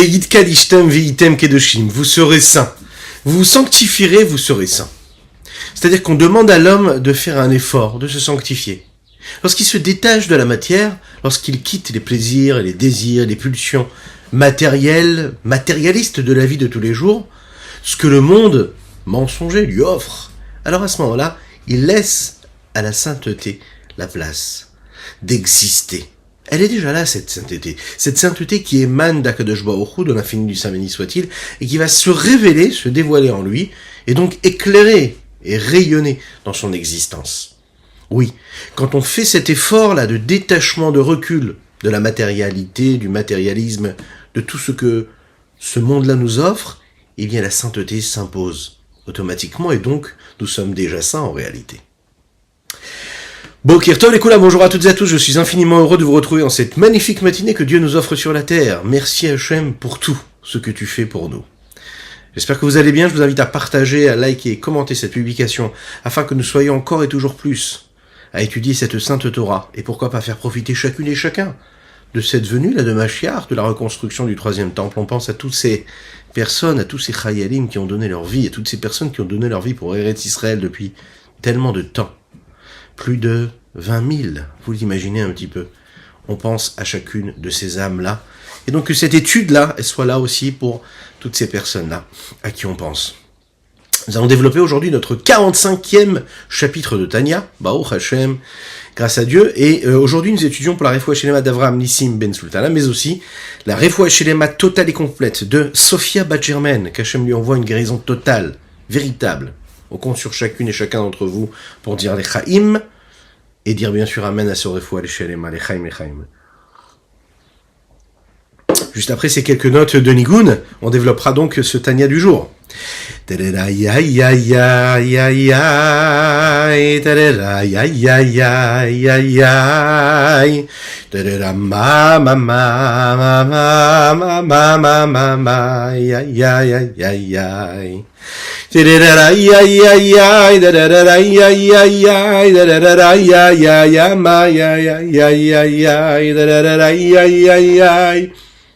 Ve'yit kadishtem ve'item kedoshim. Vous serez saints. Vous vous sanctifierez, vous serez saints. C'est-à-dire qu'on demande à l'homme de faire un effort, de se sanctifier. Lorsqu'il se détache de la matière, lorsqu'il quitte les plaisirs, les désirs, les pulsions matérialistes de la vie de tous les jours, ce que le monde mensonger lui offre, alors à ce moment-là, il laisse à la sainteté la place d'exister. Elle est déjà là, cette sainteté qui émane d'Akadosh Baruch Hu, de l'infini du Saint béni soit-il, et qui va se révéler, se dévoiler en lui, et donc éclairer et rayonner dans son existence. Oui, quand on fait cet effort-là de détachement, de recul de la matérialité, du matérialisme, de tout ce que ce monde-là nous offre, eh bien la sainteté s'impose automatiquement, et donc nous sommes déjà saints en réalité. Boker Tov les Koulam, bonjour à toutes et à tous, je suis infiniment heureux de vous retrouver en cette magnifique matinée que Dieu nous offre sur la terre. Merci Hachem pour tout ce que tu fais pour nous. J'espère que vous allez bien, je vous invite à partager, à liker et commenter cette publication, afin que nous soyons encore et toujours plus à étudier cette sainte Torah, et pourquoi pas faire profiter chacune et chacun de cette venue là de Mashiach, de la reconstruction du troisième temple. On pense à toutes ces personnes, à tous ces chayalim qui ont donné leur vie, à toutes ces personnes qui ont donné leur vie pour Eretz Israël depuis tellement de temps. Plus de 20 000, vous l'imaginez un petit peu. On pense à chacune de ces âmes-là. Et donc que cette étude-là, elle soit là aussi pour toutes ces personnes-là à qui on pense. Nous allons développer aujourd'hui notre 45e chapitre de Tanya, Baruch Hashem, grâce à Dieu. Et aujourd'hui, nous étudions pour la Refoua Shelema d'Avraham Nissim Ben Sultana, mais aussi la Refoua Shelema totale et complète de Sophia Bat Germaine, qu'Hachem lui envoie une guérison totale, véritable. On compte sur chacune et chacun d'entre vous pour dire les Chaim et dire bien sûr Amen à ce Refoua Shelema, les Chaim, les Chaim. Juste après ces quelques notes de Nigun, on développera donc ce Tanya du jour.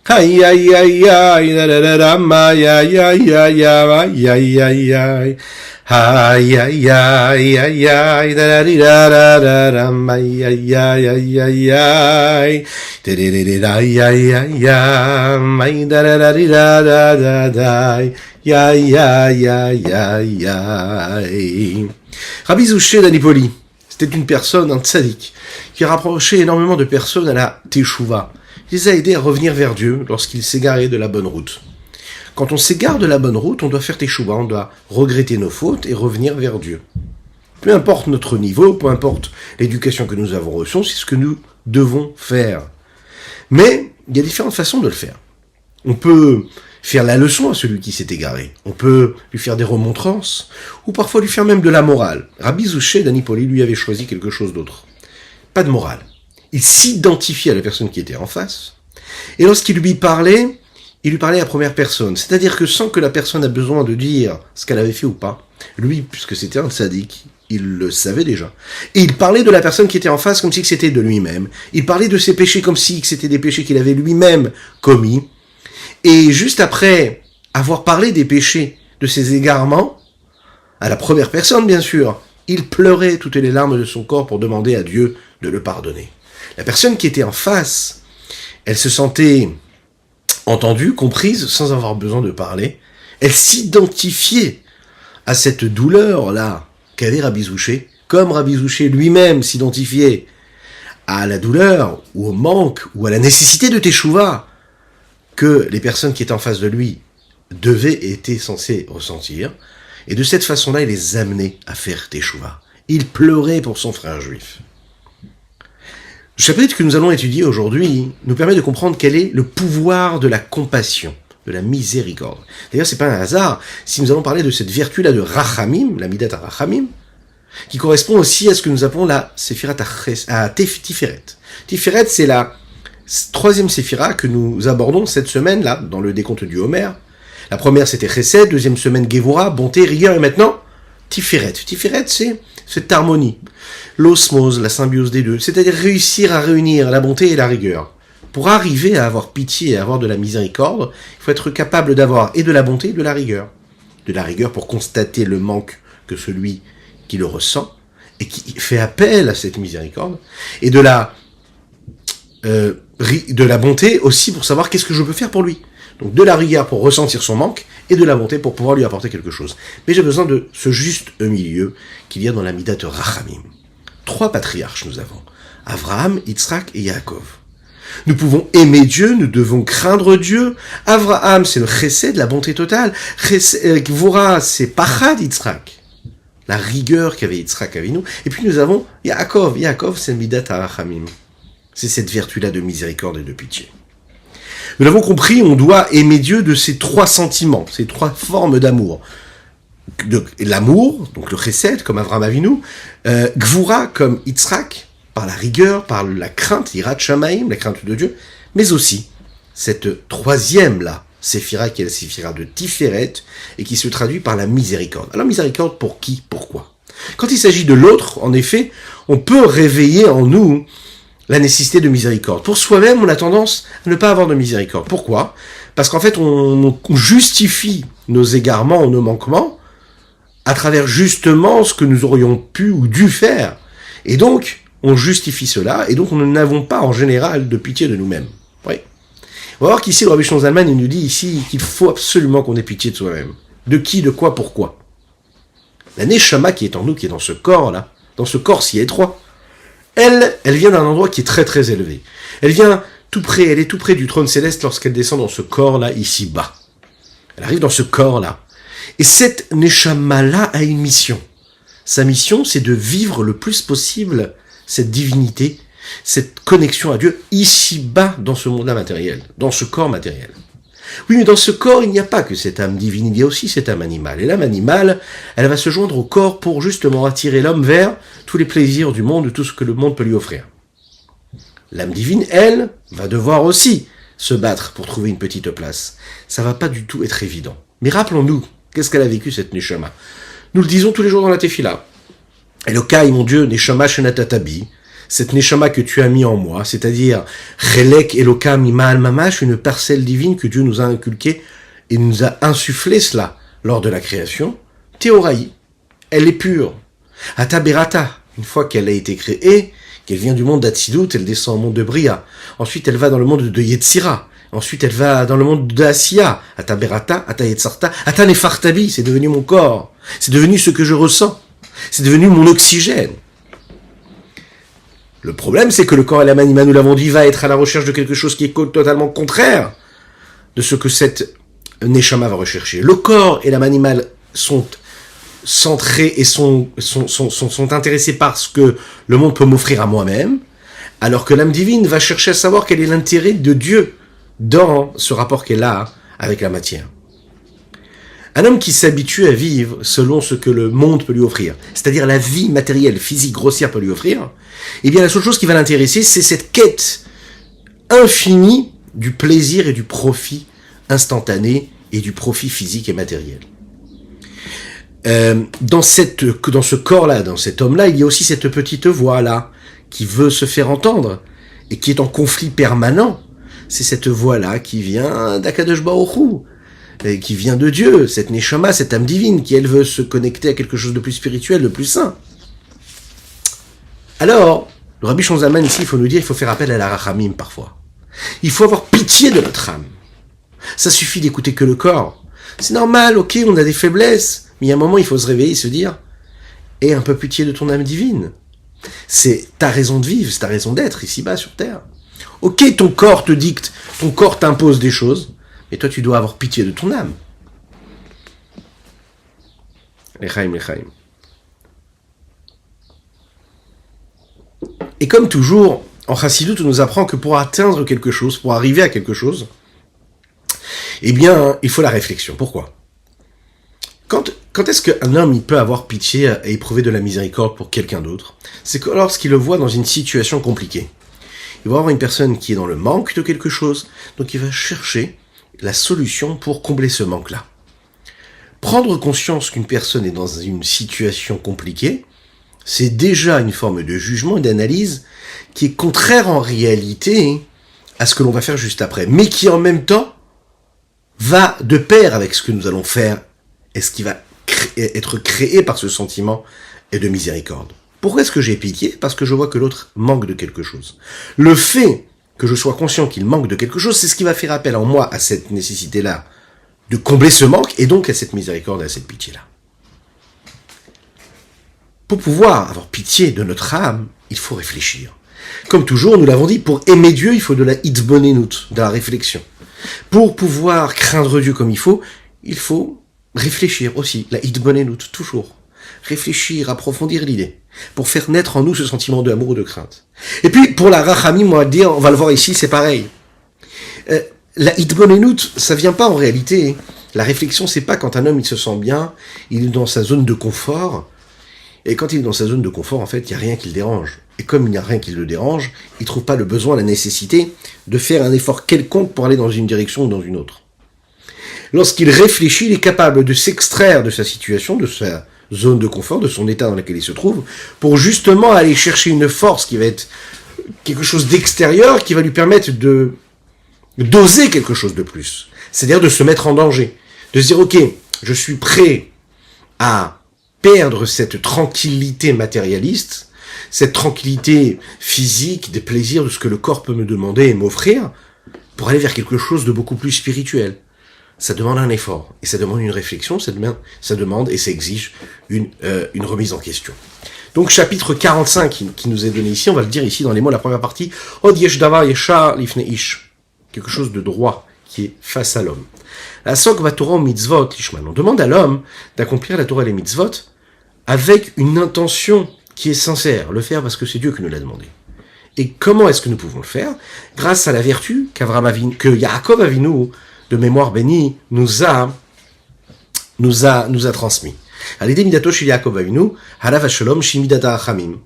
Ay ay ay ay da da da da ma ya ya ya ya ya ya ya ay ay ay ay ay da da da da da ma ya ya ya ya ya da da da ya ya ya ma da da da da da ya ya ya ya ya. Rabbi Zouché d'Anipoli, c'était une personne, un tzaddik, qui rapprochait énormément de personnes à la teshuva. Il les a aidés à revenir vers Dieu lorsqu'ils s'égaraient de la bonne route. Quand on s'égare de la bonne route, on doit faire teshuva, on doit regretter nos fautes et revenir vers Dieu. Peu importe notre niveau, peu importe l'éducation que nous avons reçue, c'est ce que nous devons faire. Mais il y a différentes façons de le faire. On peut faire la leçon à celui qui s'est égaré. On peut lui faire des remontrances, ou parfois lui faire même de la morale. Rabbi Zouché d'Anipoli lui avait choisi quelque chose d'autre. Pas de morale. Il s'identifiait à la personne qui était en face, et lorsqu'il lui parlait, il lui parlait à première personne. C'est-à-dire que sans que la personne ait besoin de dire ce qu'elle avait fait ou pas, lui, puisque c'était un tzaddik, il le savait déjà. Et il parlait de la personne qui était en face comme si c'était de lui-même. Il parlait de ses péchés comme si c'était des péchés qu'il avait lui-même commis. Et juste après avoir parlé des péchés, de ses égarements, à la première personne bien sûr, il pleurait toutes les larmes de son corps pour demander à Dieu de le pardonner. La personne qui était en face, elle se sentait entendue, comprise, sans avoir besoin de parler. Elle s'identifiait à cette douleur-là qu'avait Rabbi Zouché, comme Rabbi Zouché lui-même s'identifiait à la douleur, ou au manque, ou à la nécessité de teshuva que les personnes qui étaient en face de lui devaient et étaient censées ressentir. Et de cette façon-là, il les amenait à faire teshuva. Il pleurait pour son frère juif. Le chapitre que nous allons étudier aujourd'hui nous permet de comprendre quel est le pouvoir de la compassion, de la miséricorde. D'ailleurs, c'est pas un hasard si nous allons parler de cette vertu-là de Rachamim, la Midat HaRachamim, qui correspond aussi à ce que nous appelons la Séphirat Tiferet. Tiferet, c'est la troisième Séphira que nous abordons cette semaine-là, dans le décompte du Homer. La première, c'était Chesed, deuxième semaine, Gevura, bonté, rigueur, et maintenant, Tiferet. Tiferet, c'est cette harmonie, l'osmose, la symbiose des deux, c'est-à-dire réussir à réunir la bonté et la rigueur. Pour arriver à avoir pitié et à avoir de la miséricorde, il faut être capable d'avoir et de la bonté et de la rigueur. De la rigueur pour constater le manque que celui qui le ressent et qui fait appel à cette miséricorde, et de la bonté aussi pour savoir qu'est-ce que je peux faire pour lui. Donc de la rigueur pour ressentir son manque, et de la bonté pour pouvoir lui apporter quelque chose. Mais j'ai besoin de ce juste milieu qu'il y a dans la Midat Rachamim. 3 patriarches nous avons, Avraham, Yitzhak et Yaakov. Nous pouvons aimer Dieu, nous devons craindre Dieu. Avraham, c'est le chesed, la bonté totale. Gvura, c'est pachad Yitzhak, la rigueur qu'avait Yitzhak avec nous. Et puis nous avons Yaakov. Yaakov, c'est Midat Rachamim. C'est cette vertu-là de miséricorde et de pitié. Nous l'avons compris, on doit aimer Dieu de ces 3 sentiments, ces 3 formes d'amour. L'amour, donc le chesed, comme Avraham Avinu, Gvura, comme Yitzhak, par la rigueur, par la crainte, Yirat Shamaim, la crainte de Dieu, mais aussi cette 3e-là, Séphira, qui est la Séphira de Tiferet, et qui se traduit par la miséricorde. Alors miséricorde pour qui? Pourquoi? Quand il s'agit de l'autre, en effet, on peut réveiller en nous la nécessité de miséricorde. Pour soi-même, on a tendance à ne pas avoir de miséricorde. Pourquoi? Parce qu'en fait, on justifie nos égarements ou nos manquements à travers justement ce que nous aurions pu ou dû faire. Et donc, on justifie cela, et donc nous n'avons pas en général de pitié de nous-mêmes. Oui. On va voir qu'ici, le Rabbi Shimon Zalman, il nous dit ici qu'il faut absolument qu'on ait pitié de soi-même. De qui, de quoi, pourquoi? La Neshama qui est en nous, qui est dans ce corps-là, dans ce corps si étroit, elle vient d'un endroit qui est très très élevé. Elle vient tout près, elle est tout près du trône céleste lorsqu'elle descend dans ce corps-là, ici bas. Elle arrive dans ce corps-là. Et cette Neshama-là a une mission. Sa mission, c'est de vivre le plus possible cette divinité, cette connexion à Dieu, ici bas dans ce monde-là matériel, dans ce corps matériel. Oui, mais dans ce corps, il n'y a pas que cette âme divine, il y a aussi cette âme animale. Et l'âme animale, elle va se joindre au corps pour justement attirer l'homme vers tous les plaisirs du monde, tout ce que le monde peut lui offrir. L'âme divine, elle, va devoir aussi se battre pour trouver une petite place. Ça va pas du tout être évident. Mais rappelons-nous, qu'est-ce qu'elle a vécu cette Neshama? Nous le disons tous les jours dans la Tefila. Elokai, mon Dieu, Neshama Shenatatabi, cette Neshama que tu as mis en moi, c'est-à-dire Chelek Elokam Imaal Mamash, une parcelle divine que Dieu nous a inculquée et nous a insufflé cela lors de la création, Théoraï, elle est pure. Ataberata, une fois qu'elle a été créée, qu'elle vient du monde d'Atsidut, elle descend au monde de Bria. Ensuite, elle va dans le monde de Yetzira. Ensuite, elle va dans le monde d'Asiya. Ataberata, Atayetzarta, Atanefartabi, c'est devenu mon corps. C'est devenu ce que je ressens. C'est devenu mon oxygène. Le problème, c'est que le corps et l'âme animale, nous l'avons dit, va être à la recherche de quelque chose qui est totalement contraire de ce que cette Neshama va rechercher. Le corps et l'âme animale sont centrés et sont intéressés par ce que le monde peut m'offrir à moi-même, alors que l'âme divine va chercher à savoir quel est l'intérêt de Dieu dans ce rapport qu'elle a avec la matière. Un homme qui s'habitue à vivre selon ce que le monde peut lui offrir, c'est-à-dire la vie matérielle, physique, grossière peut lui offrir, eh bien la seule chose qui va l'intéresser, c'est cette quête infinie du plaisir et du profit instantané et du profit physique et matériel. Dans ce corps-là, dans cet homme-là, il y a aussi cette petite voix-là qui veut se faire entendre et qui est en conflit permanent. C'est cette voix-là qui vient d'Akadosh Baruch Hu, qui vient de Dieu, cette Neshama, cette âme divine, qui elle veut se connecter à quelque chose de plus spirituel, de plus saint. Alors, le Rabbi Shimon Zalman ici, il faut nous dire, il faut faire appel à la Rachamim parfois. Il faut avoir pitié de notre âme. Ça suffit d'écouter que le corps. C'est normal, ok, on a des faiblesses, mais il y a un moment, il faut se réveiller et se dire, aie un peu pitié de ton âme divine. C'est ta raison de vivre, c'est ta raison d'être ici-bas sur Terre. Ok, ton corps te dicte, ton corps t'impose des choses, mais toi, tu dois avoir pitié de ton âme. L'Echaim. Et comme toujours, en Chassidut, on nous apprend que pour atteindre quelque chose, pour arriver à quelque chose, eh bien, il faut la réflexion. Pourquoi ? Quand est-ce qu'un homme il peut avoir pitié et éprouver de la miséricorde pour quelqu'un d'autre ? C'est que lorsqu'il le voit dans une situation compliquée. Il va avoir une personne qui est dans le manque de quelque chose, donc il va chercher la solution pour combler ce manque-là. Prendre conscience qu'une personne est dans une situation compliquée, c'est déjà une forme de jugement et d'analyse qui est contraire en réalité à ce que l'on va faire juste après, mais qui en même temps va de pair avec ce que nous allons faire et ce qui va être créé par ce sentiment et de miséricorde. Pourquoi est-ce que j'ai pitié? Parce que je vois que l'autre manque de quelque chose. Le fait que je sois conscient qu'il manque de quelque chose, c'est ce qui va faire appel en moi à cette nécessité-là de combler ce manque et donc à cette miséricorde et à cette pitié-là. Pour pouvoir avoir pitié de notre âme, il faut réfléchir. Comme toujours, nous l'avons dit, pour aimer Dieu, il faut de la hitbonenut, de la réflexion. Pour pouvoir craindre Dieu comme il faut réfléchir aussi, la hitbonenut, toujours. Réfléchir, approfondir l'idée, pour faire naître en nous ce sentiment d'amour ou de crainte. Et puis, pour la rachamim, on va le voir ici, c'est pareil. La hitbonenut, ça vient pas en réalité. La réflexion, c'est pas quand un homme il se sent bien, il est dans sa zone de confort, et quand il est dans sa zone de confort, en fait, il n'y a rien qui le dérange. Et comme il n'y a rien qui le dérange, il ne trouve pas le besoin, la nécessité de faire un effort quelconque pour aller dans une direction ou dans une autre. Lorsqu'il réfléchit, il est capable de s'extraire de sa situation, de sa zone de confort, de son état dans lequel il se trouve, pour justement aller chercher une force qui va être quelque chose d'extérieur, qui va lui permettre d'oser quelque chose de plus. C'est-à-dire de se mettre en danger. De se dire, ok, je suis prêt à perdre cette tranquillité matérialiste, cette tranquillité physique, des plaisirs de ce que le corps peut me demander et m'offrir, pour aller vers quelque chose de beaucoup plus spirituel. Ça demande un effort, et ça demande une réflexion, ça demande et ça exige une remise en question. Donc chapitre 45 qui nous est donné ici, on va le dire ici dans les mots, la première partie, Od yesh davar yeshar lifnei ish, quelque chose de droit qui est face à l'homme. La sok va Torah mitzvot lishman. On demande à l'homme d'accomplir la Torah et les mitzvot avec une intention qui est sincère, le faire parce que c'est Dieu qui nous l'a demandé. Et comment est-ce que nous pouvons le faire? Grâce à la vertu que Yaakov Avinu, de mémoire bénie, nous a transmis. Alidé midato chez Yaakov Avinu, halav shalom shimidata rachamim.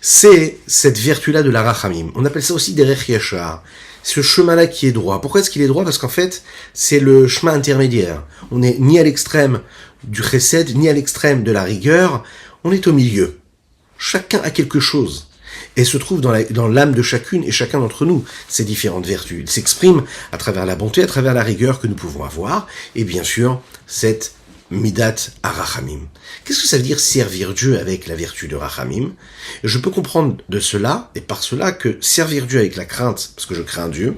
C'est cette vertu-là de la rachamim. On appelle ça aussi derech yashar. Ce chemin-là qui est droit. Pourquoi est-ce qu'il est droit? Parce qu'en fait, c'est le chemin intermédiaire. On n'est ni à l'extrême du chesed, ni à l'extrême de la rigueur. On est au milieu. Chacun a quelque chose. Et se trouve dans l'âme de chacune et chacun d'entre nous, ces différentes vertus. Ils s'expriment à travers la bonté, à travers la rigueur que nous pouvons avoir, et bien sûr, cette midat arachamim. Qu'est-ce que ça veut dire servir Dieu avec la vertu de rachamim? Je peux comprendre de cela, et par cela, que servir Dieu avec la crainte, parce que je crains Dieu.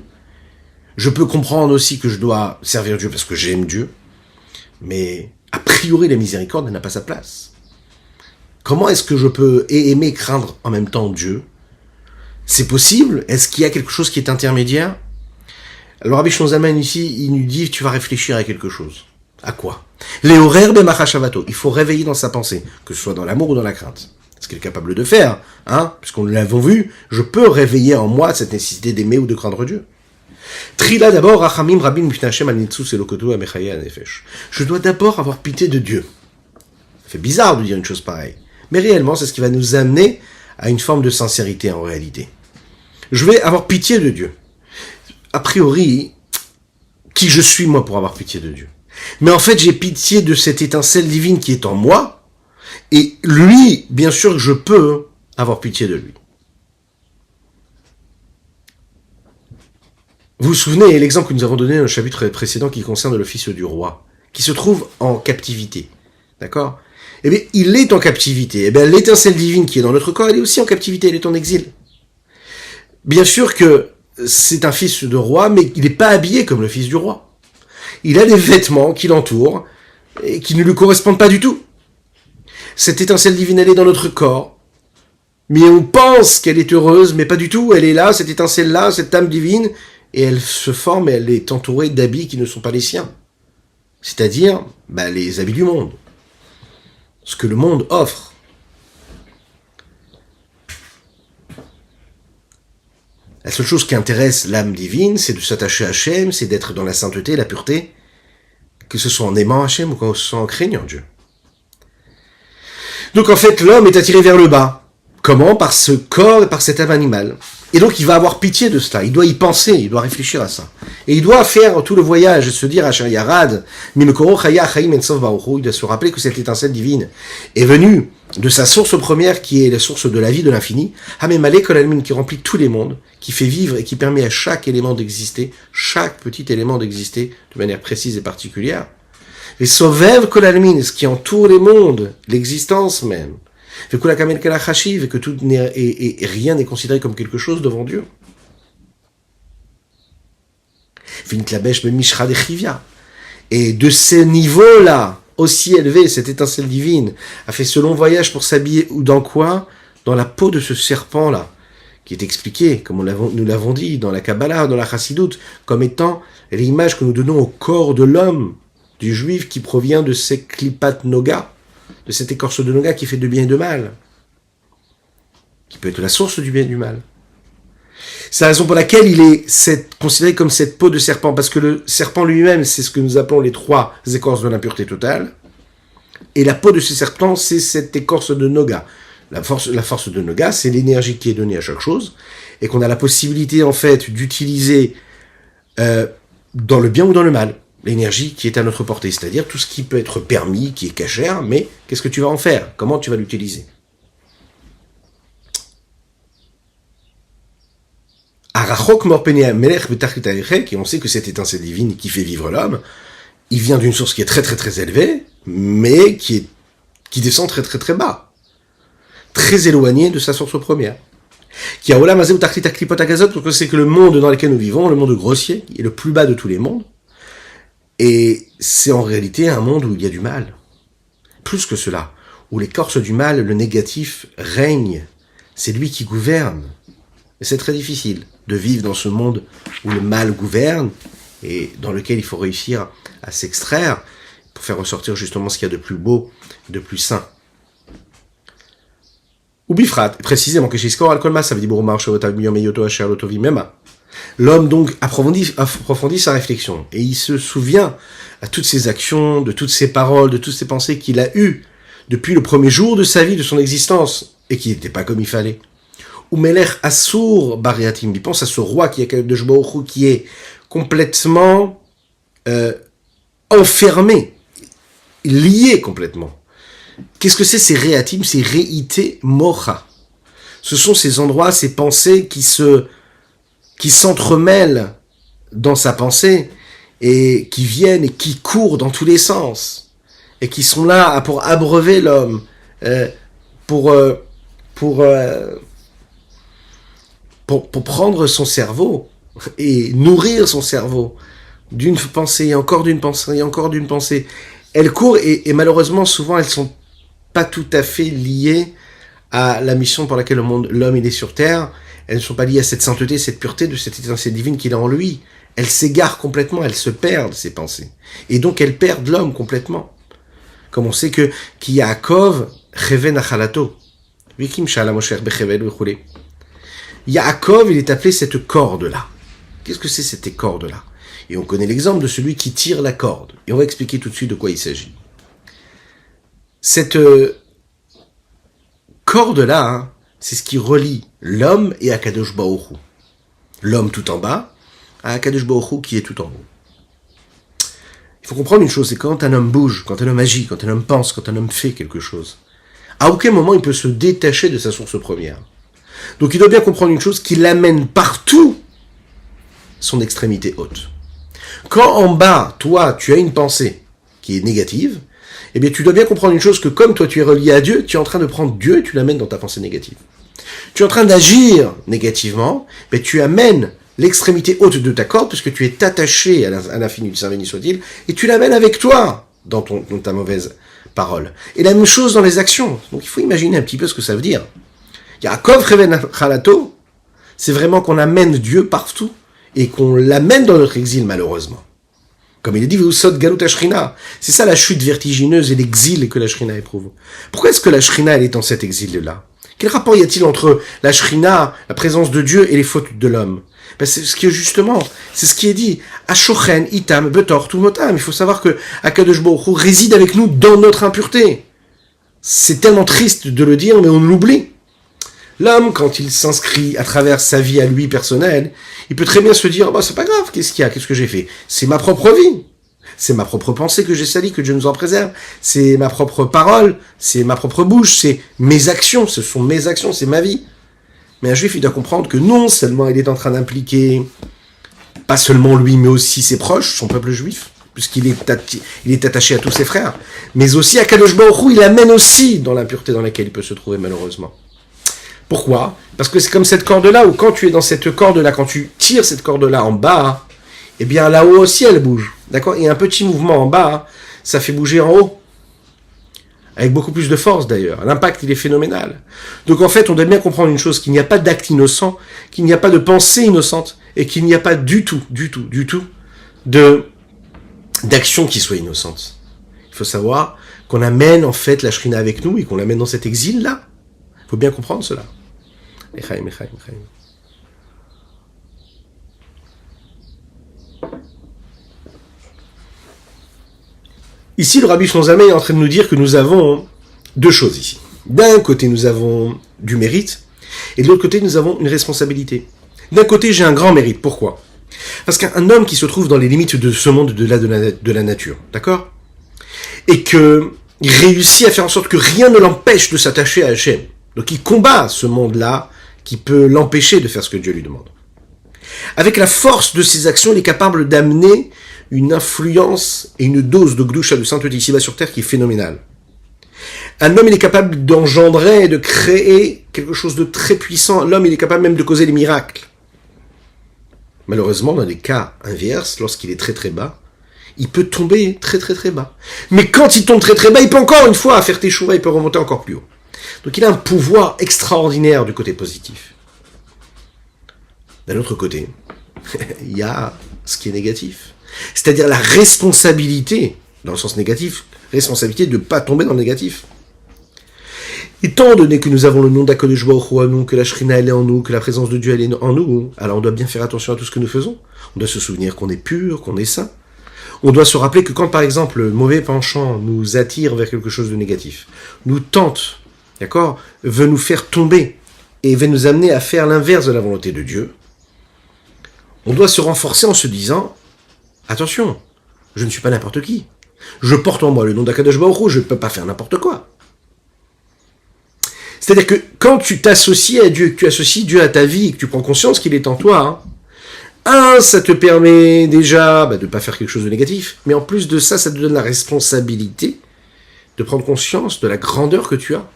Je peux comprendre aussi que je dois servir Dieu parce que j'aime Dieu. Mais, a priori, la miséricorde n'a pas sa place. Comment est-ce que je peux aimer, craindre en même temps Dieu? C'est possible? Est-ce qu'il y a quelque chose qui est intermédiaire? Alors Rabbi Shonzaman ici, il nous dit, tu vas réfléchir à quelque chose. À quoi? Les horaires de Machashavato. Il faut réveiller dans sa pensée, que ce soit dans l'amour ou dans la crainte. Ce qu'il est capable de faire, puisqu'on l'avons vu, je peux réveiller en moi cette nécessité d'aimer ou de craindre Dieu. Trila d'abord, Rachamim Rabin Mifnachem Al-Nitsus Elokoto Amechaya Nefesh. Je dois d'abord avoir pitié de Dieu. Ça fait bizarre de dire une chose pareille. Mais réellement, c'est ce qui va nous amener à une forme de sincérité en réalité. Je vais avoir pitié de Dieu. A priori, qui je suis moi pour avoir pitié de Dieu? Mais en fait, j'ai pitié de cette étincelle divine qui est en moi, et lui, bien sûr, je peux avoir pitié de lui. Vous vous souvenez, l'exemple que nous avons donné dans le chapitre précédent qui concerne le fils du roi, qui se trouve en captivité. D'accord? Eh bien, il est en captivité. Eh bien, l'étincelle divine qui est dans notre corps, elle est aussi en captivité, elle est en exil. Bien sûr que c'est un fils de roi, mais il n'est pas habillé comme le fils du roi. Il a des vêtements qui l'entourent et qui ne lui correspondent pas du tout. Cette étincelle divine, elle est dans notre corps, mais on pense qu'elle est heureuse, mais pas du tout. Elle est là, cette étincelle-là, cette âme divine, et elle se forme et elle est entourée d'habits qui ne sont pas les siens. C'est-à-dire, les habits du monde. Ce que le monde offre. La seule chose qui intéresse l'âme divine, c'est de s'attacher à Hachem, c'est d'être dans la sainteté, la pureté, que ce soit en aimant Hachem ou que ce soit en craignant Dieu. Donc en fait, l'homme est attiré vers le bas. Comment? Par ce corps et par cette âme animale. Et donc il va avoir pitié de cela, il doit y penser, il doit réfléchir à ça. Et il doit faire tout le voyage et se dire à Yarad, il doit se rappeler que cette étincelle divine est venue de sa source première qui est la source de la vie de l'infini, qui remplit tous les mondes, qui fait vivre et qui permet à chaque élément d'exister, chaque petit élément d'exister de manière précise et particulière. Et Sovev Kolalmin, ce qui entoure les mondes, l'existence même. Et que tout et rien n'est considéré comme quelque chose devant Dieu. Et de ces niveaux-là, aussi élevés, cette étincelle divine a fait ce long voyage pour s'habiller ou dans quoi? Dans la peau de ce serpent-là, qui est expliqué, comme nous l'avons dit, dans la Kabbalah, dans la Chassidoute, comme étant l'image que nous donnons au corps de l'homme, du juif qui provient de ces klipat noga, de cette écorce de noga qui fait de bien et de mal, qui peut être la source du bien et du mal. C'est la raison pour laquelle il est considéré comme cette peau de serpent, parce que le serpent lui-même, c'est ce que nous appelons les 3 écorces de l'impureté totale, et la peau de ce serpent, c'est cette écorce de noga. La force de noga, c'est l'énergie qui est donnée à chaque chose, et qu'on a la possibilité, en fait, d'utiliser dans le bien ou dans le mal. L'énergie qui est à notre portée, c'est-à-dire tout ce qui peut être permis, qui est cachère, mais qu'est-ce que tu vas en faire? Comment tu vas l'utiliser? Arachok morpenia melech betachlit qui on sait que cette étincelle divine qui fait vivre l'homme, il vient d'une source qui est très très très élevée, mais qui descend très très très bas, très éloignée de sa source première. Qui a olam azeu tachlit aklipot agazot, parce que c'est que le monde dans lequel nous vivons, le monde grossier, est le plus bas de tous les mondes. Et c'est en réalité un monde où il y a du mal. Plus que cela, où l'écorce du mal, le négatif, règne. C'est lui qui gouverne. Et c'est très difficile de vivre dans ce monde où le mal gouverne et dans lequel il faut réussir à s'extraire pour faire ressortir justement ce qu'il y a de plus beau, de plus sain. Ou bifrat, précisément, que chez Skor al-Kolma, ça veut dire l'homme donc approfondit sa réflexion et il se souvient à toutes ses actions, de toutes ses paroles, de toutes ses pensées qu'il a eues depuis le premier jour de sa vie, de son existence, et qui n'était pas comme il fallait. Ou Melech Assour Bariatim, il pense à ce roi qui est de Jbaoru, qui est complètement enfermé, lié complètement. Qu'est-ce que c'est ces réatim, ces réité mocha? Ce sont ces endroits, ces pensées qui s'entremêlent dans sa pensée et qui viennent et qui courent dans tous les sens et qui sont là pour abreuver l'homme, pour prendre son cerveau et nourrir son cerveau d'une pensée et encore d'une pensée et encore d'une pensée. Elles courent et malheureusement souvent elles sont pas tout à fait liées à la mission pour laquelle l'homme il est sur terre. Elles ne sont pas liées à cette sainteté, cette pureté de cette étincelle divine qu'il a en lui. Elles s'égarent complètement, elles se perdent, ces pensées. Et donc elles perdent l'homme complètement. Comme on sait que qui Yaakov Cheven Achalato. Vikim Shala Mosher Bechevel Bechule. Yaakov, il est appelé cette corde-là. Qu'est-ce que c'est cette corde-là? Et on connaît l'exemple de celui qui tire la corde. Et on va expliquer tout de suite de quoi il s'agit. Cette corde-là, hein, c'est ce qui relie l'homme et Akadosh Baruch Hu. L'homme tout en bas, à Akadosh Baruch Hu qui est tout en haut. Il faut comprendre une chose, c'est quand un homme bouge, quand un homme agit, quand un homme pense, quand un homme fait quelque chose, à aucun moment il peut se détacher de sa source première. Donc il doit bien comprendre une chose, qu'il amène partout son extrémité haute. Quand en bas, toi, tu as une pensée qui est négative, eh bien tu dois bien comprendre une chose, que comme toi tu es relié à Dieu, tu es en train de prendre Dieu et tu l'amènes dans ta pensée négative. Tu es en train d'agir négativement, mais tu amènes l'extrémité haute de ta corde, puisque tu es attaché à l'infini du Saint béni soit-il, et tu l'amènes avec toi dans ta mauvaise parole. Et la même chose dans les actions. Donc il faut imaginer un petit peu ce que ça veut dire. Yaakov Cheven Chalato, c'est vraiment qu'on amène Dieu partout, et qu'on l'amène dans notre exil malheureusement. Comme il est dit, Veusot Galut Ashrina. C'est ça la chute vertigineuse et l'exil que la Shrina éprouve. Pourquoi est-ce que la Shrina, elle est dans cet exil-là? Quel rapport y a-t-il entre la Shrina, la présence de Dieu, et les fautes de l'homme? Ben c'est ce qui est justement, c'est ce qui est dit. Ashochen, Itam, Betor, Tumotam. Il faut savoir que Akadosh Baruch Hu réside avec nous dans notre impureté. C'est tellement triste de le dire, mais on l'oublie. L'homme, quand il s'inscrit à travers sa vie à lui personnelle, il peut très bien se dire, bah, c'est pas grave, qu'est-ce qu'il y a, qu'est-ce que j'ai fait? C'est ma propre vie. C'est ma propre pensée que j'ai salie, que Dieu nous en préserve. C'est ma propre parole, c'est ma propre bouche, c'est mes actions, ce sont mes actions, c'est ma vie. Mais un juif, il doit comprendre que non seulement il est en train d'impliquer, pas seulement lui, mais aussi ses proches, son peuple juif, puisqu'il est attaché à tous ses frères, mais aussi à Kadosh Baruch Hu, il l'amène aussi dans l'impureté dans laquelle il peut se trouver malheureusement. Pourquoi? Parce que c'est comme cette corde-là, où quand tu es dans cette corde-là, quand tu tires cette corde-là en bas, eh bien là-haut aussi elle bouge. D'accord? Et un petit mouvement en bas, ça fait bouger en haut. Avec beaucoup plus de force d'ailleurs. L'impact, il est phénoménal. Donc en fait, on doit bien comprendre une chose, qu'il n'y a pas d'acte innocent, qu'il n'y a pas de pensée innocente, et qu'il n'y a pas du tout, d'action qui soit innocente. Il faut savoir qu'on amène en fait la Shrina avec nous, et qu'on l'amène dans cet exil-là. Il faut bien comprendre cela. Echaim. Ici, le Rabbi Shlomo est en train de nous dire que nous avons deux choses ici. D'un côté, nous avons du mérite, et de l'autre côté, nous avons une responsabilité. D'un côté, j'ai un grand mérite. Pourquoi? Parce qu'un homme qui se trouve dans les limites de ce monde de la nature, d'accord? Et que il réussit à faire en sorte que rien ne l'empêche de s'attacher à Hachem. Donc il combat ce monde-là qui peut l'empêcher de faire ce que Dieu lui demande. Avec la force de ses actions, il est capable d'amener une influence et une dose de Gdusha, de sainteté ici-bas sur terre qui est phénoménale. Un homme, il est capable d'engendrer, de créer quelque chose de très puissant. L'homme, il est capable même de causer des miracles. Malheureusement, dans les cas inverses, lorsqu'il est très très bas, il peut tomber très très très bas. Mais quand il tombe très très bas, il peut encore une fois faire teshuva, il peut remonter encore plus haut. Donc il a un pouvoir extraordinaire du côté positif. D'un autre côté, il y a ce qui est négatif. C'est-à-dire la responsabilité, dans le sens négatif, responsabilité de ne pas tomber dans le négatif. Étant donné que nous avons le nom d'Akadosh Baruch Hu en nous, que la Shrina elle est en nous, que la présence de Dieu elle est en nous, alors on doit bien faire attention à tout ce que nous faisons. On doit se souvenir qu'on est pur, qu'on est saint. On doit se rappeler que quand par exemple le mauvais penchant nous attire vers quelque chose de négatif, nous tente, d'accord, veut nous faire tomber et veut nous amener à faire l'inverse de la volonté de Dieu, on doit se renforcer en se disant attention, je ne suis pas n'importe qui. Je porte en moi le nom d'Akadosh Baruch Hu, je ne peux pas faire n'importe quoi. C'est-à-dire que quand tu t'associes à Dieu, que tu associes Dieu à ta vie, que tu prends conscience qu'il est en toi, ça te permet déjà de ne pas faire quelque chose de négatif, mais en plus de ça, ça te donne la responsabilité de prendre conscience de la grandeur que tu as.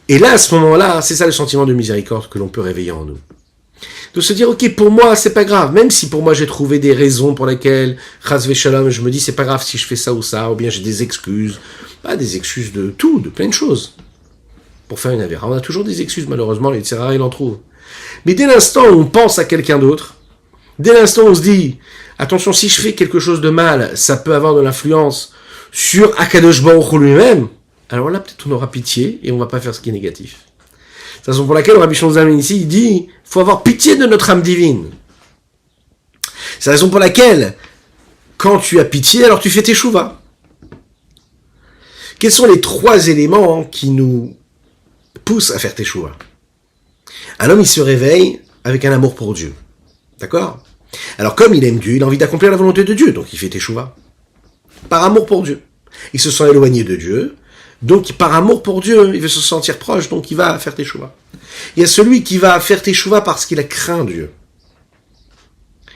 Et là, à ce moment-là, c'est ça le sentiment de miséricorde que l'on peut réveiller en nous. De se dire, ok, pour moi, c'est pas grave, même si pour moi j'ai trouvé des raisons pour lesquelles, chas v'shalom, je me dis, c'est pas grave si je fais ça ou ça, ou bien j'ai des excuses, pas des excuses de tout, de plein de choses, pour faire une avéra. On a toujours des excuses, malheureusement, les tzara, il en trouve. Mais dès l'instant où on pense à quelqu'un d'autre, dès l'instant où on se dit, attention, si je fais quelque chose de mal, ça peut avoir de l'influence sur Akadosh Baruch Hu lui-même, alors là, peut-être on aura pitié et on va pas faire ce qui est négatif. C'est la raison pour laquelle Rabbi Shlomo ici, il dit, faut avoir pitié de notre âme divine. C'est la raison pour laquelle, quand tu as pitié, alors tu fais teshuva. Quels sont les trois éléments qui nous poussent à faire teshuva? Un homme, il se réveille avec un amour pour Dieu. D'accord? Alors, comme il aime Dieu, il a envie d'accomplir la volonté de Dieu, donc il fait teshuva. Par amour pour Dieu. Il se sent éloigné de Dieu, donc par amour pour Dieu, il veut se sentir proche, donc il va faire teshuva. Il y a celui qui va faire teshuva parce qu'il a craint Dieu.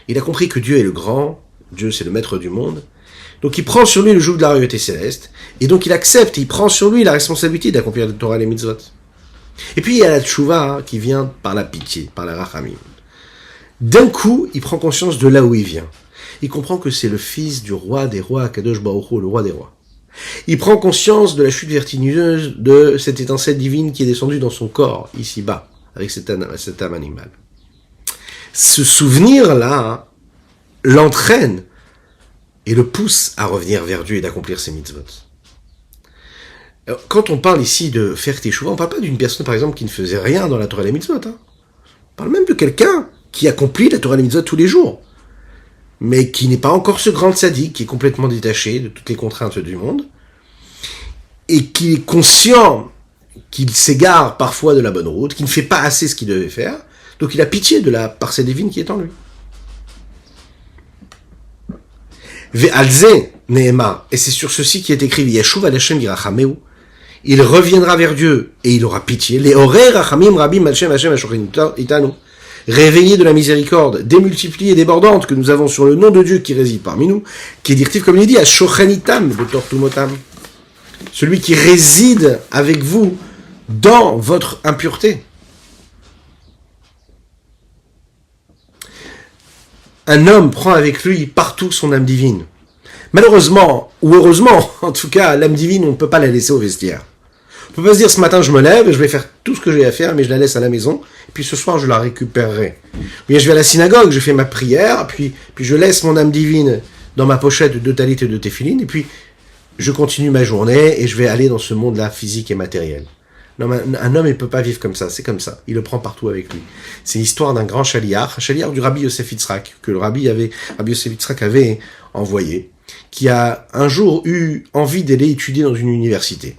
Il a compris que Dieu est le grand, Dieu c'est le maître du monde, donc il prend sur lui le joug de la royauté céleste, et donc il accepte, il prend sur lui la responsabilité d'accomplir la Torah et les mitzvot. Et puis il y a la teshuva qui vient par la pitié, par la rachamim. D'un coup, il prend conscience de là où il vient. Il comprend que c'est le fils du roi des rois, Kadosh Baruch Hu, le roi des rois. Il prend conscience de la chute vertigineuse de cette étincelle divine qui est descendue dans son corps, ici-bas, avec cette âme animale. Ce souvenir-là l'entraîne et le pousse à revenir vers Dieu et d'accomplir ses mitzvot. Alors, quand on parle ici de faire teshuva, on ne parle pas d'une personne, par exemple, qui ne faisait rien dans la Torah et les mitzvot. On parle même de quelqu'un qui accomplit la Torah et les mitzvot tous les jours, mais qui n'est pas encore ce grand tzaddik, qui est complètement détaché de toutes les contraintes du monde. et qu'il est conscient qu'il s'égare parfois de la bonne route, qu'il ne fait pas assez ce qu'il devait faire, donc il a pitié de la parcelle divine qui est en lui. Ve'alze ne'ema, et c'est sur ceci qui est écrit, Yeshuv al-Hashem yirachameu, il reviendra vers Dieu et il aura pitié. Les orei rachamim rabim al-Shem Hashem ashochin itanu, réveillés de la miséricorde démultipliée et débordante que nous avons sur le nom de Dieu qui réside parmi nous, qui est directif comme il dit, ashochin itam de tortumotam, celui qui réside avec vous dans votre impureté. Un homme prend avec lui partout son âme divine. Malheureusement, ou heureusement, en tout cas, l'âme divine, on ne peut pas la laisser au vestiaire. On ne peut pas se dire, ce matin, je me lève, je vais faire tout ce que j'ai à faire, mais je la laisse à la maison, et puis ce soir, je la récupérerai. Ou bien je vais à la synagogue, je fais ma prière, puis je laisse mon âme divine dans ma pochette de talit et de téphilines, et puis je continue ma journée, et je vais aller dans ce monde-là physique et matériel. Non, un homme, il ne peut pas vivre comme ça, c'est comme ça. Il le prend partout avec lui. C'est l'histoire d'un grand chaliar du Rabbi Yosef Yitzhak, que Rabbi Yosef Yitzhak avait envoyé, qui a un jour eu envie d'aller étudier dans une université.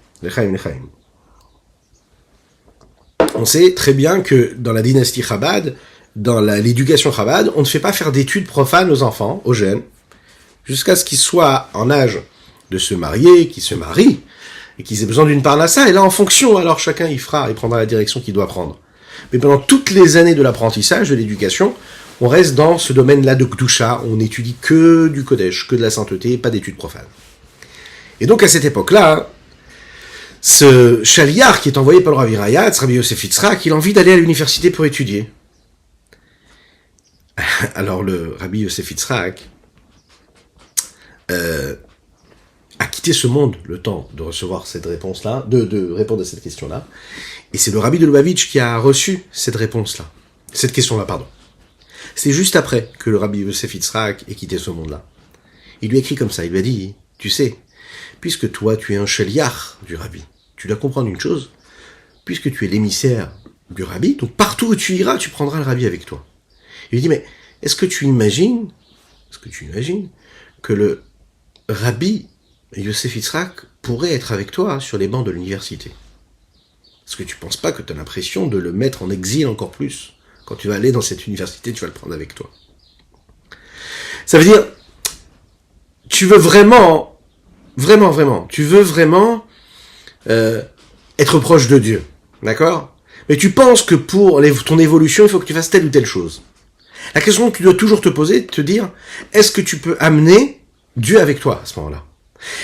On sait très bien que dans la dynastie Chabad, dans l'éducation Chabad, on ne fait pas faire d'études profanes aux enfants, aux jeunes, jusqu'à ce qu'ils soient en âge de se marier, qu'ils se marient, et qu'ils aient besoin d'une parnassa, et là, en fonction, alors chacun il prendra la direction qu'il doit prendre. Mais pendant toutes les années de l'apprentissage, de l'éducation, on reste dans ce domaine-là de Kdusha, on n'étudie que du Kodesh, que de la sainteté, pas d'études profanes. Et donc, à cette époque-là, ce chaliar qui est envoyé par le Rabbi Rayatz, Rabbi Yosef Yitzhak, il a envie d'aller à l'université pour étudier. Alors, le Rabbi Yosef Yitzhak a quitté ce monde le temps de recevoir cette réponse-là, de répondre à cette question-là. Et c'est le Rabbi de Lubavitch qui a reçu cette réponse-là. Cette question-là, pardon. C'est juste après que le Rabbi Yosef Yitzhak ait quitté ce monde-là. Il lui a écrit comme ça, il lui a dit, tu sais, puisque toi tu es un chaliar du Rabbi, tu dois comprendre une chose, puisque tu es l'émissaire du Rabbi, donc partout où tu iras, tu prendras le Rabbi avec toi. Il lui dit, mais est-ce que tu imagines que le Rabbi Yosef Yitzhak pourrait être avec toi sur les bancs de l'université? Est-ce que tu ne penses pas que tu as l'impression de le mettre en exil encore plus? Quand tu vas aller dans cette université, tu vas le prendre avec toi. Ça veut dire, tu veux vraiment être proche de Dieu, d'accord? Mais tu penses que pour ton évolution, il faut que tu fasses telle ou telle chose. La question que tu dois toujours te poser, te dire, est-ce que tu peux amener Dieu avec toi à ce moment-là?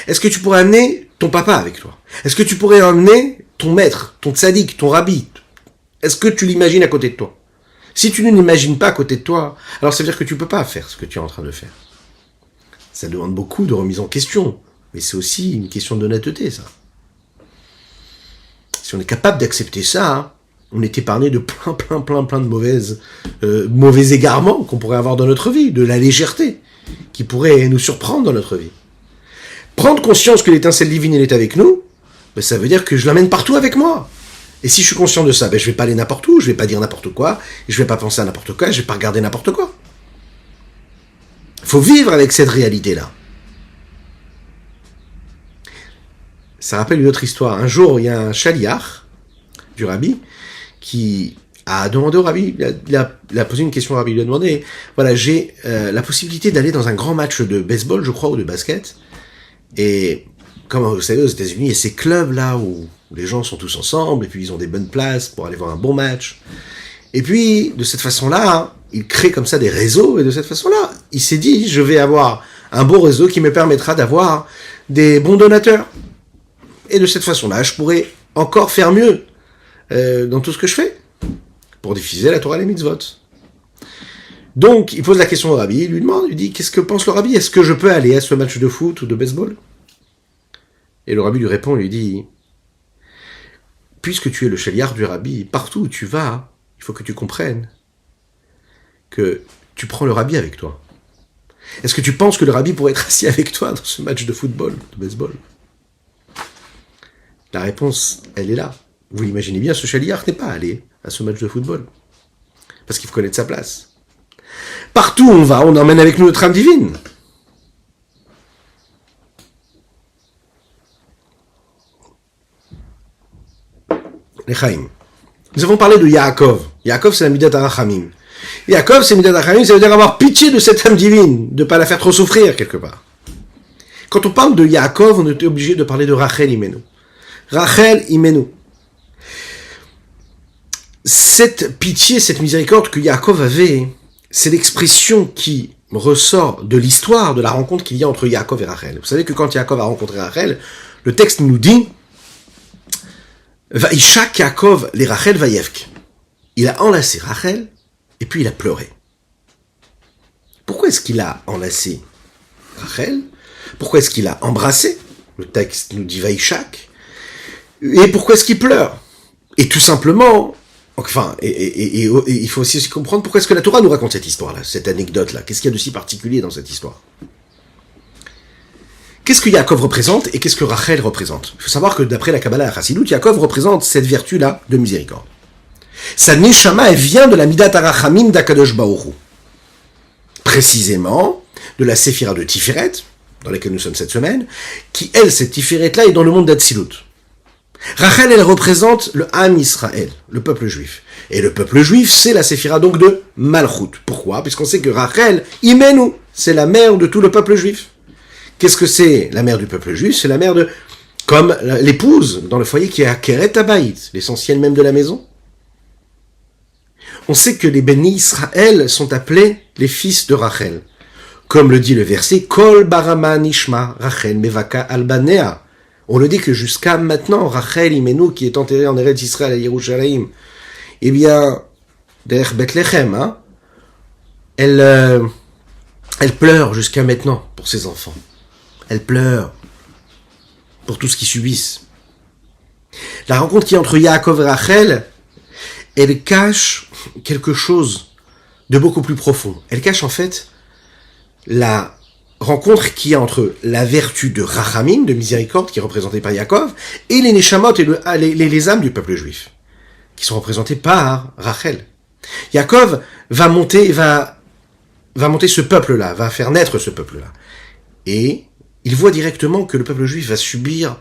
Est-ce que tu pourrais amener ton papa avec toi? Est-ce que tu pourrais amener ton maître, ton tzaddik, ton rabbi? Est-ce que tu l'imagines à côté de toi? Si tu ne l'imagines pas à côté de toi, alors ça veut dire que tu ne peux pas faire ce que tu es en train de faire. Ça demande beaucoup de remise en question, mais c'est aussi une question d'honnêteté, ça. Si on est capable d'accepter ça, hein, on est épargné de plein de mauvais égarements qu'on pourrait avoir dans notre vie, de la légèreté qui pourrait nous surprendre dans notre vie. Prendre conscience que l'étincelle divine elle est avec nous, ben ça veut dire que je l'amène partout avec moi. Et si je suis conscient de ça, ben je vais pas aller n'importe où, je vais pas dire n'importe quoi, je vais pas penser à n'importe quoi, je vais pas regarder n'importe quoi. Il faut vivre avec cette réalité-là. Ça rappelle une autre histoire. Un jour, il y a un chaliar du Rabbi qui a demandé au Rabbi, il a posé une question au Rabbi, il lui a demandé, voilà, j'ai la possibilité d'aller dans un grand match de baseball, je crois, ou de basket, et comme vous savez, aux États-Unis, il y a ces clubs-là où les gens sont tous ensemble, et puis ils ont des bonnes places pour aller voir un bon match. Et puis, de cette façon-là, il crée comme ça des réseaux, et de cette façon-là, il s'est dit, je vais avoir un bon réseau qui me permettra d'avoir des bons donateurs. Et de cette façon-là, je pourrais encore faire mieux dans tout ce que je fais, pour diffuser la Torah et les mitzvot. Donc, il pose la question au Rabbi, il lui demande, il dit, qu'est-ce que pense le Rabbi? Est-ce que je peux aller à ce match de foot ou de baseball? Et le Rabbi lui répond, il lui dit, puisque tu es le chaliar du Rabbi, partout où tu vas, il faut que tu comprennes que tu prends le Rabbi avec toi. Est-ce que tu penses que le Rabbi pourrait être assis avec toi dans ce match de football, de baseball? La réponse, elle est là. Vous l'imaginez bien, ce chaliar n'est pas allé à ce match de football. Parce qu'il faut connaître sa place. Partout où on va, on emmène avec nous notre âme divine. les Chaim. Nous avons parlé de Yaakov. Yaakov, c'est la Midat HaRachamim. Yaakov, c'est Midat HaRachamim, ça veut dire avoir pitié de cette âme divine, de ne pas la faire trop souffrir quelque part. Quand on parle de Yaakov, on était obligé de parler de Rachel Imenu. Rachel Imenu. Cette pitié, cette miséricorde que Yaakov avait, c'est l'expression qui ressort de l'histoire, de la rencontre qu'il y a entre Yaakov et Rachel. Vous savez que quand Yaakov a rencontré Rachel, le texte nous dit Vaishak Yaakov les Rachel Vayevk. Il a enlacé Rachel et puis il a pleuré. Pourquoi est-ce qu'il a enlacé Rachel? Pourquoi est-ce qu'il a embrassé? Le texte nous dit Vaishak. Et pourquoi est-ce qu'il pleure? Et tout simplement, enfin, et il faut aussi comprendre pourquoi est-ce que la Torah nous raconte cette histoire-là, cette anecdote-là. Qu'est-ce qu'il y a de si particulier dans cette histoire? Qu'est-ce que Yaakov représente et qu'est-ce que Rachel représente? Il faut savoir que d'après la Kabbalah à Chassidut, Yaakov représente cette vertu-là de miséricorde. Sa neshama, elle vient de la Midat HaRachamim d'Akadosh Baruch Hu. Précisément, de la Séphira de Tiferet, dans laquelle nous sommes cette semaine, qui, elle, cette Tiferet-là, est dans le monde d'Atsilut. Rachel, elle représente le Ham Israël, le peuple juif. Et le peuple juif, c'est la Séphira donc de Malchut. Pourquoi? Puisqu'on sait que Rachel, Imenu, c'est la mère de tout le peuple juif. Qu'est-ce que c'est la mère du peuple juif? C'est la mère de, comme l'épouse dans le foyer qui est à Keret Habayit, l'essentiel même de la maison. On sait que les bénis Israël sont appelés les fils de Rachel. Comme le dit le verset, Kol barama nishma Rachel mevaka albanea. On le dit que jusqu'à maintenant, Rachel Imenu, qui est enterrée en Eretz Israël à Yerushalayim, eh bien, derrière Bethléem, hein, elle pleure jusqu'à maintenant pour ses enfants. Elle pleure pour tout ce qu'ils subissent. La rencontre qui est entre Yaakov et Rachel, elle cache quelque chose de beaucoup plus profond. Elle cache en fait la rencontre qu'il y a entre la vertu de Rachamim, de miséricorde, qui est représentée par Yaakov, et les Neshamot et les âmes du peuple juif, qui sont représentées par Rachel. Yaakov va monter ce peuple-là, va faire naître ce peuple-là. Et il voit directement que le peuple juif va subir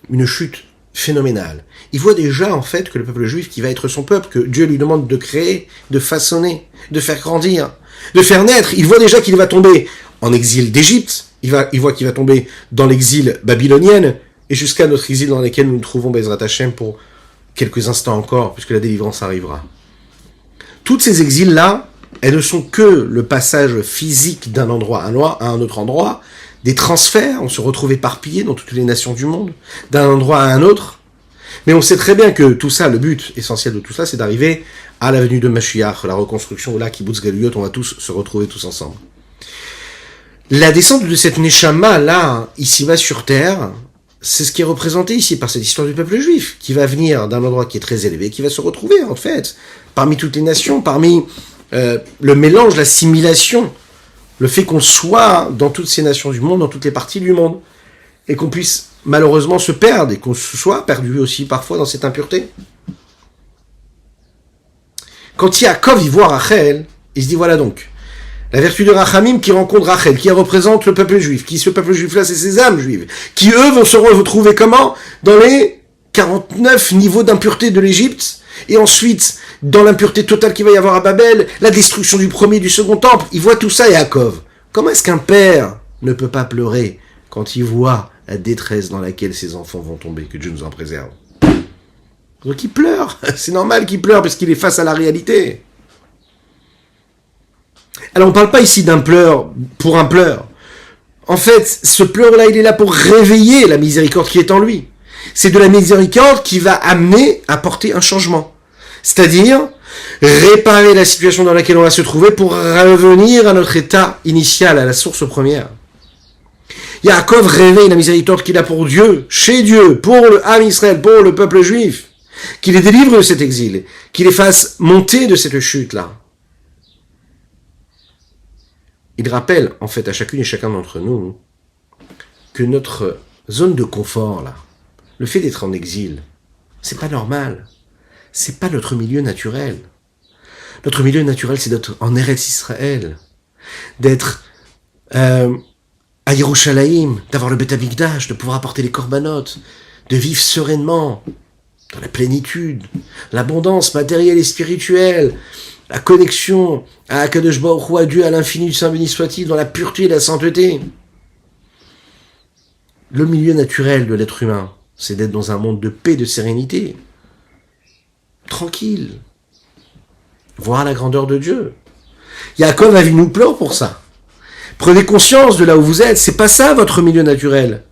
une chute phénoménale. Il voit déjà, en fait, que le peuple juif, qui va être son peuple, que Dieu lui demande de créer, de façonner, de faire grandir, de faire naître, il voit déjà qu'il va tomber en exil d'Égypte, il voit qu'il va tomber dans l'exil babylonien, et jusqu'à notre exil dans lequel nous nous trouvons, Bezrat Hashem, pour quelques instants encore, puisque la délivrance arrivera. Toutes ces exils-là, elles ne sont que le passage physique d'un endroit à un autre endroit, des transferts, on se retrouve éparpillés dans toutes les nations du monde, d'un endroit à un autre. Mais on sait très bien que tout ça, le but essentiel de tout ça, c'est d'arriver à la venue de Mashiach, la reconstruction, là, Kibbutz Galuyot, on va tous se retrouver tous ensemble. La descente de cette Neshama, là, ici-bas sur terre, c'est ce qui est représenté ici par cette histoire du peuple juif, qui va venir d'un endroit qui est très élevé, qui va se retrouver, en fait, parmi toutes les nations, parmi le mélange, l'assimilation, le fait qu'on soit dans toutes ces nations du monde, dans toutes les parties du monde, et qu'on puisse malheureusement se perdre, et qu'on soit perdu aussi parfois dans cette impureté. Quand Yaakov y voit Rachel, il se dit voilà donc, la vertu de Rachamim qui rencontre Rachel, qui représente le peuple juif, qui ce peuple juif-là, c'est ses âmes juives, qui eux vont se retrouver comment? Dans les 49 niveaux d'impureté de l'Égypte, et ensuite, dans l'impureté totale qu'il va y avoir à Babel, la destruction du premier et du second temple, il voit tout ça, Yaakov. Comment est-ce qu'un père ne peut pas pleurer quand il voit la détresse dans laquelle ses enfants vont tomber, que Dieu nous en préserve? Donc il pleure, c'est normal qu'il pleure, parce qu'il est face à la réalité. Alors on ne parle pas ici d'un pleur pour un pleur. En fait, ce pleur-là, il est là pour réveiller la miséricorde qui est en lui. C'est de la miséricorde qui va amener à porter un changement. C'est-à-dire, réparer la situation dans laquelle on va se trouver pour revenir à notre état initial, à la source première. Yaakov réveille la miséricorde qu'il a pour Dieu, chez Dieu, pour le Ham Israël, pour le peuple juif, qu'il les délivre de cet exil, qu'il les fasse monter de cette chute-là. Il rappelle, en fait, à chacune et chacun d'entre nous, que notre zone de confort, là, le fait d'être en exil, c'est pas normal. C'est pas notre milieu naturel. Notre milieu naturel, c'est d'être en Eretz Israël, d'être à Yerushalayim, d'avoir le Beth Amikdash, de pouvoir apporter les korbanot, de vivre sereinement, dans la plénitude, l'abondance matérielle et spirituelle, la connexion à Akadosh Baruch Hu, à Dieu, à l'infini du Saint béni soit-il, dans la pureté et la sainteté. Le milieu naturel de l'être humain, c'est d'être dans un monde de paix, de sérénité, tranquille, voir la grandeur de Dieu. Yaakov Avinu pleure pour ça. Prenez conscience de là où vous êtes, c'est pas ça votre milieu naturel.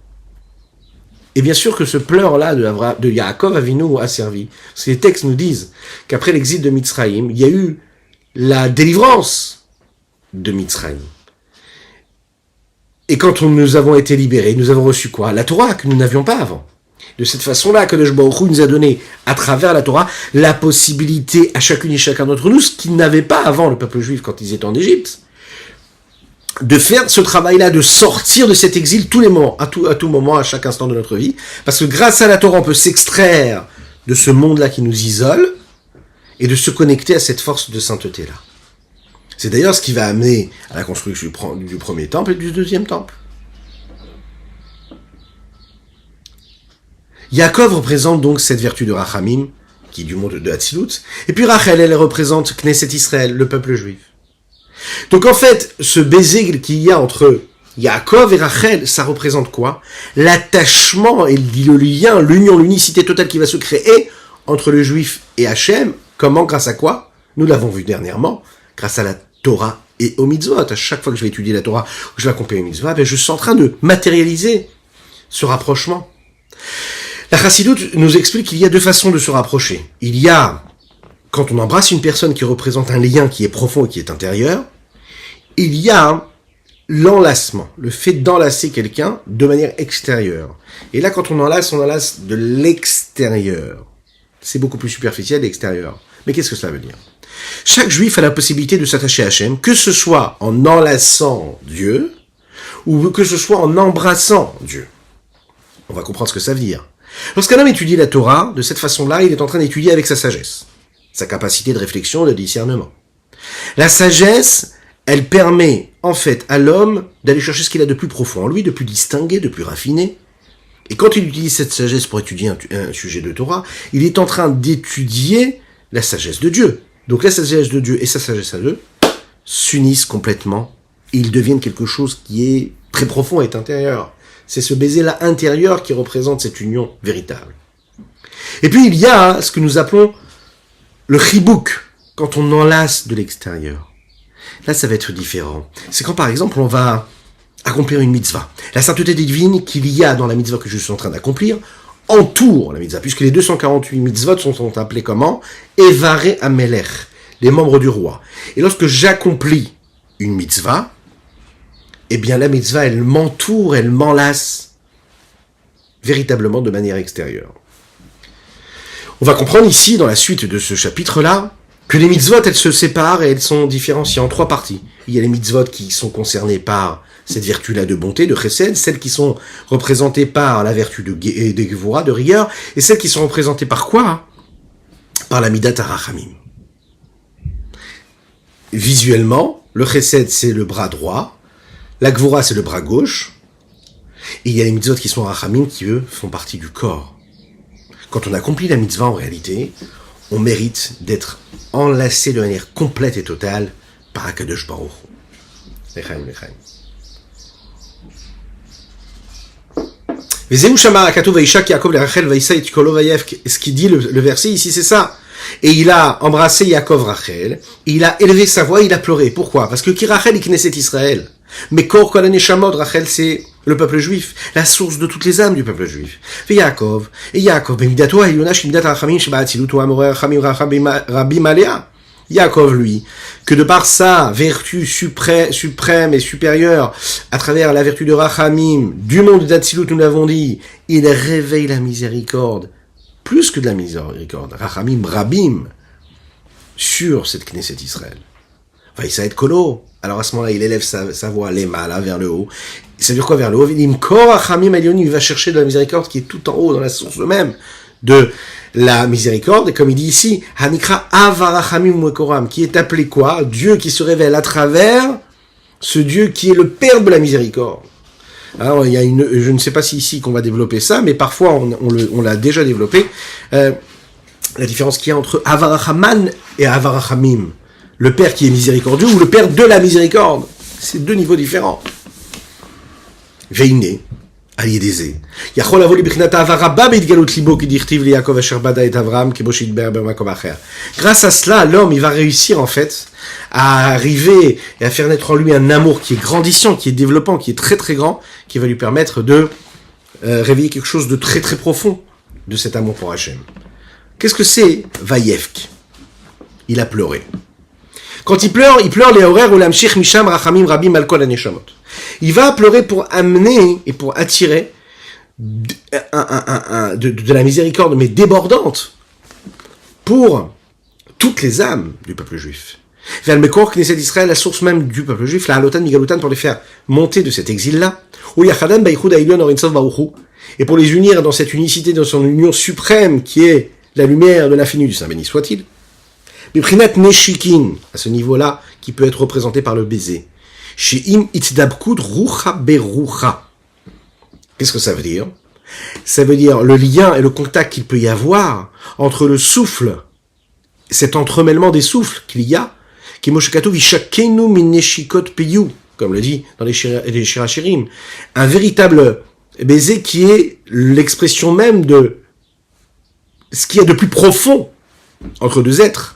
Et bien sûr que ce pleur-là de Yaakov Avinu a servi. Parce que les textes nous disent qu'après l'exil de Mitzrayim, il y a eu la délivrance de Mitzrayim. Et quand nous avons été libérés, nous avons reçu quoi? La Torah, que nous n'avions pas avant. De cette façon-là, Kadosh Baruch Hu nous a donné, à travers la Torah, la possibilité à chacune et chacun d'entre nous, ce qu'ils n'avaient pas avant le peuple juif quand ils étaient en Égypte, de faire ce travail-là, de sortir de cet exil tous les moments, à tout moment, à chaque instant de notre vie. Parce que grâce à la Torah, on peut s'extraire de ce monde-là qui nous isole et de se connecter à cette force de sainteté-là. C'est d'ailleurs ce qui va amener à la construction du premier temple et du deuxième temple. Yaakov représente donc cette vertu de Rachamim, qui est du monde de Hatzilut, et puis Rachel, elle représente Knesset Israël, le peuple juif. Donc en fait, ce baiser qu'il y a entre Yaakov et Rachel, ça représente quoi? L'attachement et le lien, l'union, l'unicité totale qui va se créer entre le juif et Hachem. Comment? Grâce à quoi? Nous l'avons vu dernièrement, grâce à la Torah et aux mitzvot. À chaque fois que je vais étudier la Torah, que je vais accompagner aux mitzvot, je suis en train de matérialiser ce rapprochement. La Chassidoute nous explique qu'il y a deux façons de se rapprocher. Il y a, quand on embrasse une personne qui représente un lien qui est profond et qui est intérieur, il y a l'enlacement, le fait d'enlacer quelqu'un de manière extérieure. Et là, quand on enlace de l'extérieur. C'est beaucoup plus superficiel l'extérieur. Mais qu'est-ce que cela veut dire? Chaque juif a la possibilité de s'attacher à Hachem, que ce soit en enlaçant Dieu, ou que ce soit en embrassant Dieu. On va comprendre ce que ça veut dire. Lorsqu'un homme étudie la Torah, de cette façon-là, il est en train d'étudier avec sa sagesse, sa capacité de réflexion, de discernement. La sagesse, elle permet, en fait, à l'homme d'aller chercher ce qu'il a de plus profond en lui, de plus distingué, de plus raffiné. Et quand il utilise cette sagesse pour étudier un sujet de Torah, il est en train d'étudier la sagesse de Dieu. Donc la sagesse de Dieu et sa sagesse à deux s'unissent complètement. Et ils deviennent quelque chose qui est très profond et intérieur. C'est ce baiser-là intérieur qui représente cette union véritable. Et puis il y a ce que nous appelons le chibouk, quand on enlace de l'extérieur. Là, ça va être différent. C'est quand, par exemple, on va accomplir une mitzvah. La sainteté divine qu'il y a dans la mitzvah que je suis en train d'accomplir entoure la mitzvah, puisque les 248 mitzvot sont appelés comment? Evaré Amelech, les membres du roi. Et lorsque j'accomplis une mitzvah, eh bien la mitzvah, elle m'entoure, elle m'enlace véritablement de manière extérieure. On va comprendre ici, dans la suite de ce chapitre-là, que les mitzvot, elles se séparent et elles sont différenciées en trois parties. Il y a les mitzvot qui sont concernées par cette vertu-là de bonté, de chesed, celles qui sont représentées par la vertu de gevura, de rigueur, et celles qui sont représentées par quoi? Par la midat harachamim. Visuellement, le chesed, c'est le bras droit, la gevura, c'est le bras gauche, et il y a les mitzvot qui sont harachamim qui, eux, font partie du corps. Quand on accomplit la mitzvah, en réalité, on mérite d'être enlacé de manière complète et totale par Akadosh Baruch Hu. Lechaim, lechaim. Vezeu shama katuv vaishak Yaakov leRachel vaïsa et kolo vayev. Ce qui dit le verset ici, c'est ça. Et il a embrassé Yaakov Rachel, et il a élevé sa voix, il a pleuré. Pourquoi? Parce que qui Rachel, il Knesset Israël. Mais Kor Kol HaNeshamot, Rachel, c'est le peuple juif, la source de toutes les âmes du peuple juif. Et Yaakov, bemidato ha'iluna shemidat ha'rachamim sheba hatzilut hu amoreh rachamim rabim alea. Yaakov, lui, que de par sa vertu suprême et supérieure, à travers la vertu de Rachamim, du monde d'Hatzilut, nous l'avons dit, il réveille la miséricorde, plus que de la miséricorde, Rachamim Rabim, sur cette Knesset Israël. Vaïsa et Kolo. Alors à ce moment-là, il élève sa voix, les malas, vers le haut. Ça veut dire quoi vers le haut? Il va chercher de la miséricorde qui est tout en haut, dans la source même de la miséricorde. Et comme il dit ici, Hanikra Avarachamim Wekoram, qui est appelé quoi? Dieu qui se révèle à travers ce Dieu qui est le Père de la miséricorde. Alors, il y a je ne sais pas si ici qu'on va développer ça, mais parfois on l'a déjà développé. La différence qu'il y a entre Avarachaman et Avarachamim. Le Père qui est miséricordieux ou le Père de la miséricorde. C'est deux niveaux différents. Veine, Ayedeze. Yachol avoli bichinata avarabba beitgalut libo ki dirtiv li Yaakov asher bada et Avram ki boshit ber bemakom acher. Grâce à cela, l'homme, il va réussir en fait à arriver et à faire naître en lui un amour qui est grandissant, qui est développant, qui est très très grand, qui va lui permettre de réveiller quelque chose de très très profond de cet amour pour Hachem. Qu'est-ce que c'est Vayevk? Il a pleuré. Quand il pleure les horaires ou l'amshich misham rachamim rabim al kol haneshamot. Il va pleurer pour amener et pour attirer de la miséricorde, mais débordante, pour toutes les âmes du peuple juif. Vers le Mekor Knesset d'Israël, la source même du peuple juif, la Halotan Migalutan, pour les faire monter de cet exil-là, ou Yachadan Baichud Ailion Orinsov Baruchu, et pour les unir dans cette unicité, dans son union suprême, qui est la lumière de l'infini du Saint béni soit-il. Biprinat Neshikin, à ce niveau-là, qui peut être représenté par le baiser. She'im itdabkud rucha berucha. Qu'est-ce que ça veut dire? Ça veut dire le lien et le contact qu'il peut y avoir entre le souffle, cet entremêlement des souffles qu'il y a, qui moshekatu vishakenu min neshikot piyu, comme le dit dans les Shirachirim, un véritable baiser qui est l'expression même de ce qu'il y a de plus profond entre deux êtres.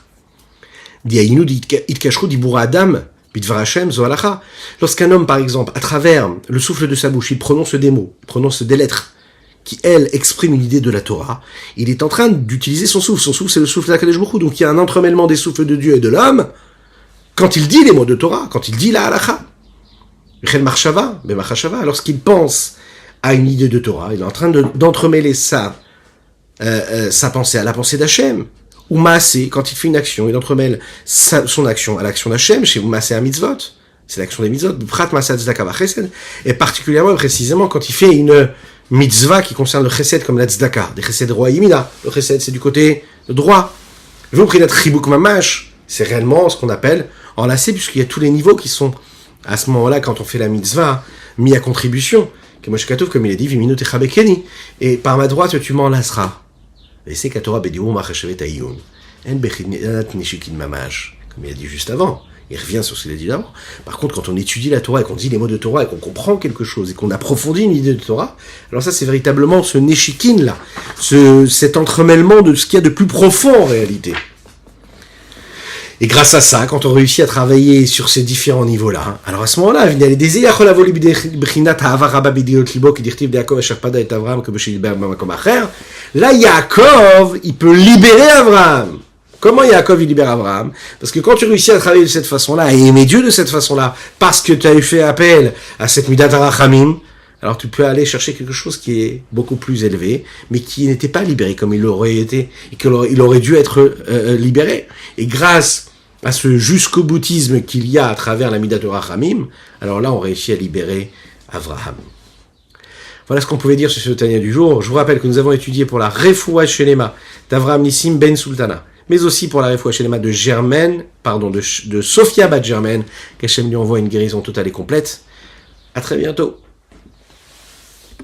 Lorsqu'un homme, par exemple, à travers le souffle de sa bouche, il prononce des mots, il prononce des lettres, qui, elles, expriment une idée de la Torah, il est en train d'utiliser son souffle. Son souffle, c'est le souffle d'Akadosh Baruch Hu. Donc il y a un entremêlement des souffles de Dieu et de l'homme, quand il dit les mots de Torah, quand il dit la halakha. Lorsqu'il pense à une idée de Torah, il est en train d'entremêler sa pensée à la pensée d'Hachem. Ou Maasé, quand il fait une action, il entremêle son action à l'action d'Hachem, chez Maasé à mitzvot, c'est l'action des mitzvot, Prat Maasé Tzedaka Chesed, et particulièrement, précisément, quand il fait une mitzvah qui concerne le Chesed comme la Tzedaka, des Chesed roi Yimina, le Chesed c'est du côté droit. Vous prenez notre Chibuk Mamash, c'est réellement ce qu'on appelle enlacé, puisqu'il y a tous les niveaux qui sont, à ce moment-là, quand on fait la mitzvah, mis à contribution, comme il a dit, Viminu Techabekeni, et par ma droite tu m'enlaceras. Et c'est qu'à Torah Bediou Machachevet Ayun. En Bechinat Nishikin Mamash. Comme il a dit juste avant. Il revient sur ce qu'il a dit avant. Par contre, quand on étudie la Torah et qu'on dit les mots de Torah et qu'on comprend quelque chose et qu'on approfondit une idée de Torah, alors ça c'est véritablement ce Neshikin là. Cet entremêlement de ce qu'il y a de plus profond en réalité. Et grâce à ça, quand on réussit à travailler sur ces différents niveaux-là, alors à ce moment-là, là, Yaakov, il peut libérer Abraham. Comment Yaakov, il libère Abraham? Parce que quand tu réussis à travailler de cette façon-là, à aimer Dieu de cette façon-là, parce que tu as fait appel à cette Midat HaRachamim, alors tu peux aller chercher quelque chose qui est beaucoup plus élevé, mais qui n'était pas libéré comme il aurait été, et qu'il aurait dû être libéré. Et grâce à ce jusqu'au boutisme qu'il y a à travers la Midat HaRachamim, alors là, on réussit à libérer Abraham. Voilà ce qu'on pouvait dire sur ce Tanya du jour. Je vous rappelle que nous avons étudié pour la Refoua Shelema d'Avraham Nissim Ben Sultana, mais aussi pour la Refoua Shelema de Germaine, de Sophia Bat Germaine, qu'Hachem lui envoie une guérison totale et complète. À très bientôt.